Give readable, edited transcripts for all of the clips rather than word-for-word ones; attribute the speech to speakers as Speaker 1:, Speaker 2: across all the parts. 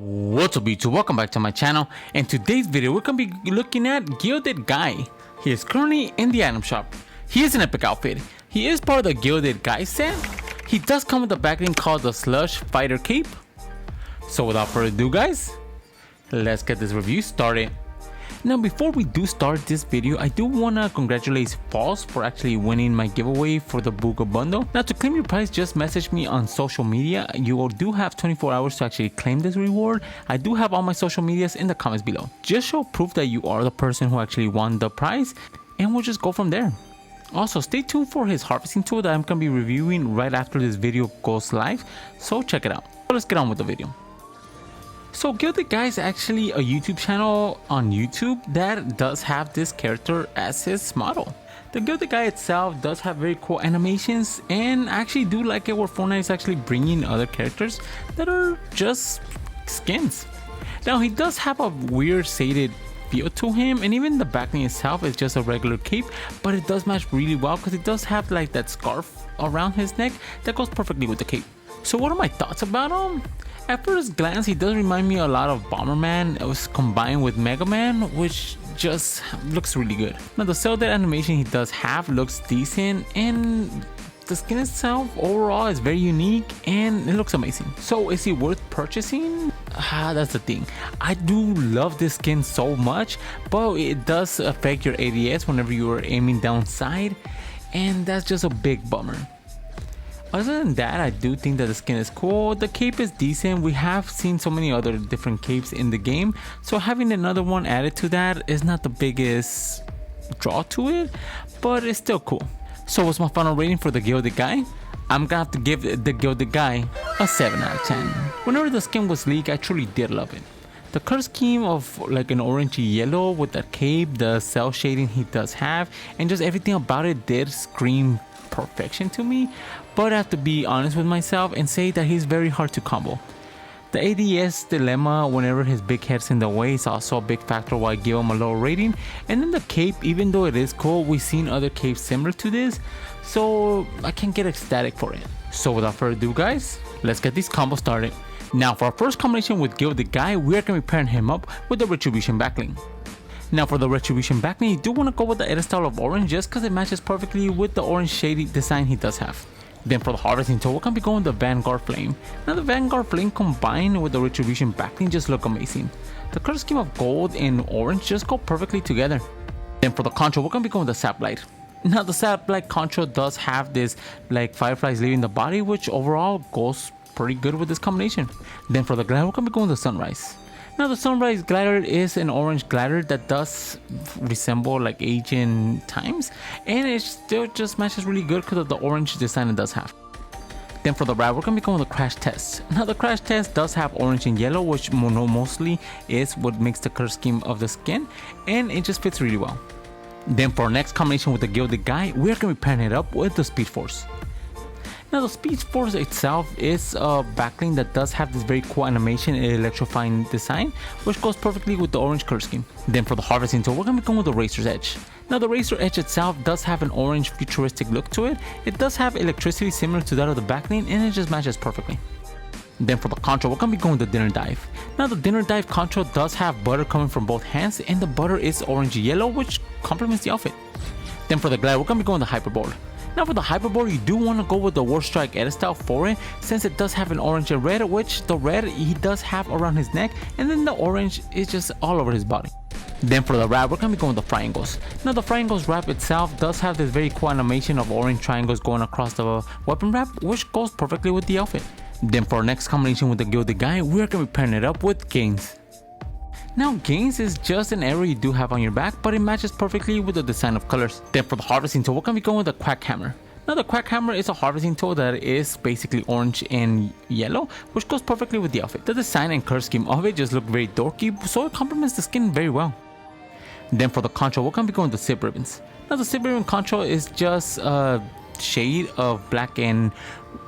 Speaker 1: What's up YouTube, welcome back to my channel. In today's video we're gonna be looking at Gilded Guy. He is currently in the item shop. He is an epic outfit. He is part of the Gilded Guy set. He does come with a backbling called the Slush Fighter Cape. So without further ado guys, let's get this review started. Now before we do start this video, I do want to congratulate Falls for actually winning my giveaway for the Booga bundle. Now to claim your prize, just message me on social media. You do have 24 hours to actually claim this reward. I do have all my social medias in the comments below. Just show proof that you are the person who actually won the prize and we'll just go from there. Also stay tuned for his harvesting tool that I'm going to be reviewing right after this video goes live, so check it out. So let's get on with the video. So Gilded Guy is actually a YouTube channel on YouTube that does have this character as his model. The Gilded Guy itself does have very cool animations, and I actually do like it where Fortnite is actually bringing other characters that are just skins. Now he does have a weird shaded feel to him, and even the backbling itself is just a regular cape, but it does match really well because it does have like that scarf around his neck that goes perfectly with the cape. So what are my thoughts about him? At first glance, he does remind me a lot of Bomberman. It was combined with Mega Man, which just looks really good. Now the cell dead animation he does have looks decent, and the skin itself overall is very unique and it looks amazing. So is he worth purchasing? That's the thing. I do love this skin so much, but it does affect your ADS whenever you are aiming down sight, and that's just a big bummer. Other than that, I do think that the skin is cool. The cape is decent. We have seen so many other different capes in the game, so having another one added to that is not the biggest draw to it, but it's still cool. So what's my final rating for the Gilded Guy? I'm gonna have to give the Gilded Guy a 7 out of 10. Whenever the skin was leaked, I truly did love it. The color scheme of like an orangey yellow with that cape, the cell shading he does have, and just everything about it did scream perfection to me. But I have to be honest with myself and say that he's very hard to combo. The ADS dilemma whenever his big head's in the way is also a big factor why I give him a low rating. And then the cape, even though it is cool, we've seen other capes similar to this, so I can't get ecstatic for it. So without further ado guys, let's get these combos started. Now for our first combination with Gilded Guy, we are going to be pairing him up with the Retribution backbling. Now for the Retribution backbling, you do want to go with the edit style of orange just because it matches perfectly with the orange shady design he does have. Then for the harvesting tool, we're going to be going with the Vanguard Flame. Now the Vanguard Flame combined with the Retribution backbling just look amazing. The color scheme of gold and orange just go perfectly together. Then for the control, we're going to be going with the Saplight. Now the Saplight control does have this like fireflies leaving the body, which overall goes pretty good with this combination. Then for the glider, we're going to be going with the Sunrise. Now the Sunrise glider is an orange glider that does resemble like Asian times, and it still just matches really good because of the orange design it does have. Then for the ride, we're going to be going with the Crash Test. Now the Crash Test does have orange and yellow, which mostly is what makes the color scheme of the skin, and it just fits really well. Then for our next combination with the Gilded Guy, we're going to be pairing it up with the Speed Force. Now the Speed Force itself is a backbling that does have this very cool animation and electrifying design, which goes perfectly with the orange color scheme. Then for the harvesting tool, we're going to be going with the Razor's Edge. Now the Razor's Edge itself does have an orange futuristic look to it. It does have electricity similar to that of the backbling, and it just matches perfectly. Then for the control, we're going to be going with the Dinner Dive. Now the Dinner Dive control does have butter coming from both hands, and the butter is orangey yellow, which complements the outfit. Then for the glider, we're going to be going with the Hyperboard. Now for the Hyperboard, you do want to go with the War Strike edit style for it, since it does have an orange and red, which the red he does have around his neck, and then the orange is just all over his body. Then for the wrap, we're going to be going with the Triangles. Now the Triangles wrap itself does have this very cool animation of orange triangles going across the weapon wrap, which goes perfectly with the outfit. Then for our next combination with the Gilded Guy, we're going to be pairing it up with Gains. Now Gains is just an arrow you do have on your back, but it matches perfectly with the design of colors. Then for the harvesting tool, we're going to be going with the Quack Hammer. Now the Quack Hammer is a harvesting tool that is basically orange and yellow, which goes perfectly with the outfit. The design and color scheme of it just look very dorky, so it complements the skin very well. Then for the control, we're going to be going with the Zip Ribbons. Now the Zip Ribbon control is just a shade of black and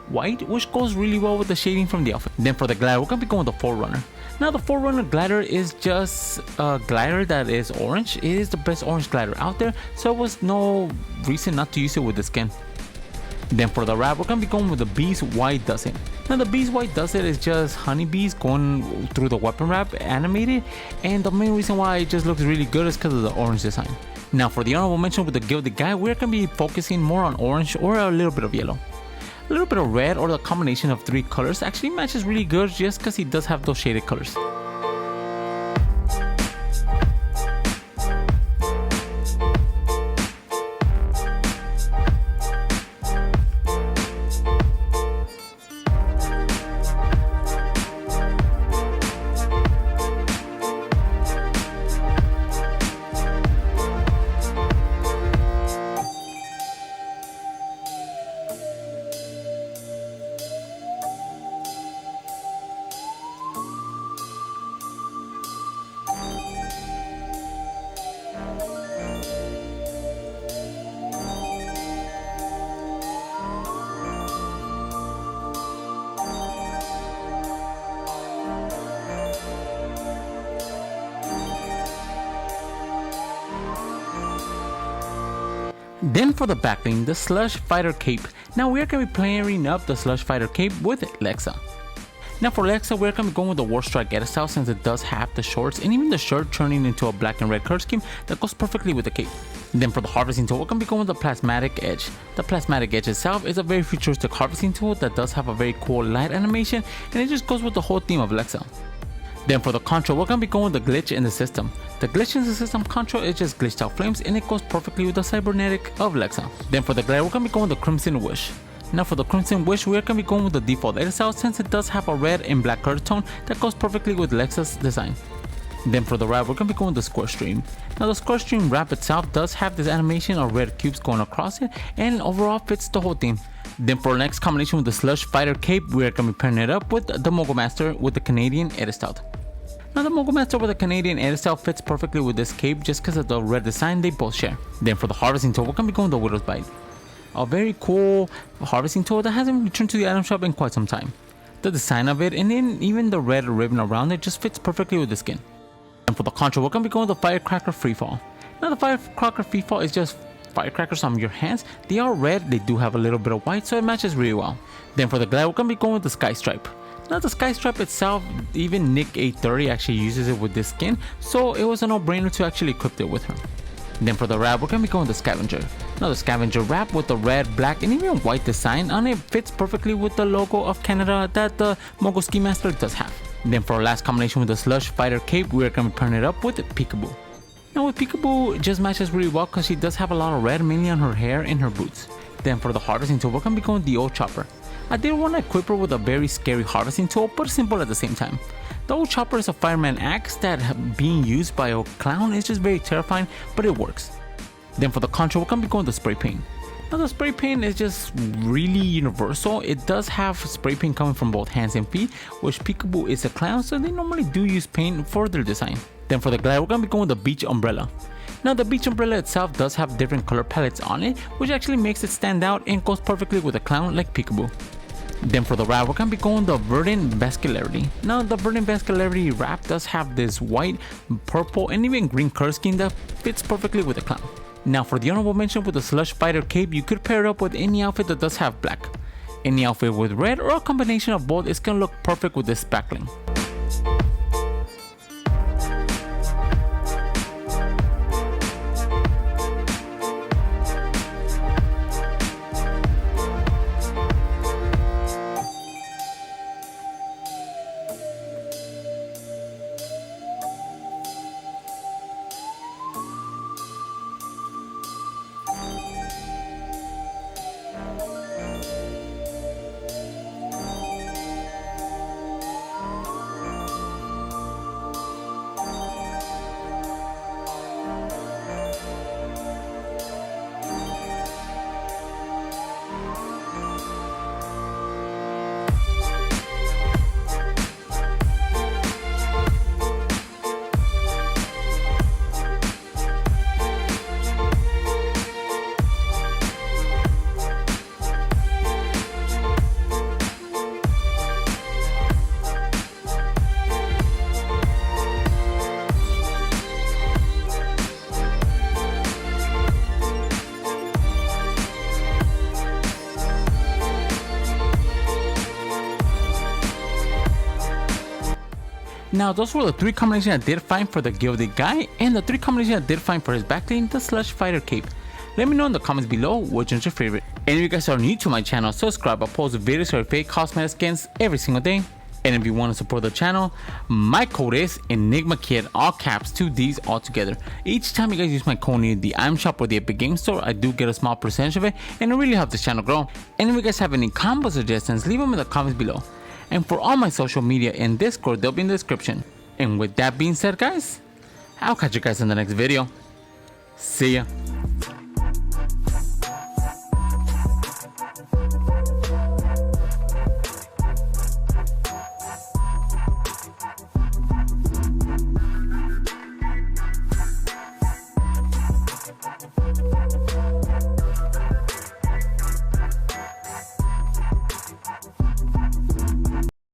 Speaker 1: white, which goes really well with the shading from the outfit. Then for the glider, we're going to be going with the Forerunner. Now the Forerunner glider is just a glider that is orange. It is the best orange glider out there, so there was no reason not to use it with the skin. Then for the wrap, we're gonna be going with the Bee's White Does It. Now the Bee's White Does It is just honeybees going through the weapon wrap animated, and the main reason why it just looks really good is because of the orange design. Now for the honorable mention with the Gilded Guy, we're gonna be focusing more on orange or a little bit of yellow. A little bit of red or the combination of 3 colors actually matches really good just because he does have those shaded colors. Then for the backbling, the Slush Fighter Cape. Now we are going to be pairing up the Slush Fighter Cape with Lexa. Now for Lexa, we're going to be going with the War Strike edit style since it does have the shorts and even the shirt turning into a black and red color scheme that goes perfectly with the cape. Then for the harvesting tool, we're going to be going with the Plasmatic Edge. The Plasmatic Edge itself is a very futuristic harvesting tool that does have a very cool light animation, and it just goes with the whole theme of Lexa. Then for the control, we're going to be going with the glitch in the system. The glitch in the system control is just glitched out flames, and it goes perfectly with the cybernetic of Lexa. Then for the glare, we're going to be going with the Crimson Wish. Now for the Crimson Wish, we're going to be going with the default edit style since it does have a red and black color tone that goes perfectly with Lexa's design. Then for the wrap, we're going to be going with the Score Stream. Now the Score Stream wrap itself does have this animation of red cubes going across it, and overall fits the whole theme. Then for our next combination with the Slush Fighter Cape, we're going to be pairing it up with the Mogul Master with the Canadian edit style. Now the Mogul Master with the Canadian edit style fits perfectly with this cape just because of the red design they both share. Then for the harvesting tool, we're going to be going with the Widow's Bite. A very cool harvesting tool that hasn't returned to the item shop in quite some time. The design of it and then even the red ribbon around it just fits perfectly with the skin. And for the control, we're going to be going with the Firecracker Freefall. Now the Firecracker Freefall is just firecrackers on your hands. They are red, they do have a little bit of white, so it matches really well. Then for the glare, we're going to be going with the Sky Stripe. Now the Sky Stripe itself, even Nick 830 actually uses it with this skin, so it was a no-brainer to actually equip it with her. Then for the wrap, we're going to be going with the Scavenger. Now the Scavenger wrap with the red, black, and even white design on it fits perfectly with the logo of Canada that the Mogul Ski Master does have. Then for our last combination with the Slush Fighter Cape, we're going to be pairing it up with Peekaboo. Now with Peekaboo, it just matches really well because she does have a lot of red mainly on her hair and her boots. Then for the harvesting tool, we're going to be going with the Old Chopper. I did want to equip her with a very scary harvesting tool, but simple at the same time. The Old Chopper is a fireman axe that being used by a clown is just very terrifying, but it works. Then for the control, we're going to be going with the Spray Paint. Now the Spray Paint is just really universal. It does have spray paint coming from both hands and feet, which Peekaboo is a clown, so they normally do use paint for their design. Then for the glare, we're going to be going with the Beach Umbrella. Now the Beach Umbrella itself does have different color palettes on it, which actually makes it stand out and goes perfectly with a clown like Peekaboo. Then for the wrap, we're going to be going the Verdant Vascularity. Now the Verdant Vascularity wrap does have this white, purple, and even green color scheme that fits perfectly with the clown. Now for the honorable mention with the Slush Fighter Cape, you could pair it up with any outfit that does have black. Any outfit with red or a combination of both is going to look perfect with this backbling. Now those were the 3 combinations I did find for the Gilded Guy, and the 3 combinations I did find for his backbling, the Slush Fighter cape. Let me know in the comments below which one's your favorite. And if you guys are new to my channel, subscribe. I post videos for fake cosmetic skins every single day. And if you want to support the channel, my code is ENIGMAKIDD, all caps, 2 D's all together. Each time you guys use my code in the item shop or the Epic Game Store, I do get a small percentage of it, and it really helps this channel grow. And if you guys have any combo suggestions, leave them in the comments below. And for all my social media and Discord, they'll be in the description. And with that being said, guys, I'll catch you guys in the next video. See ya.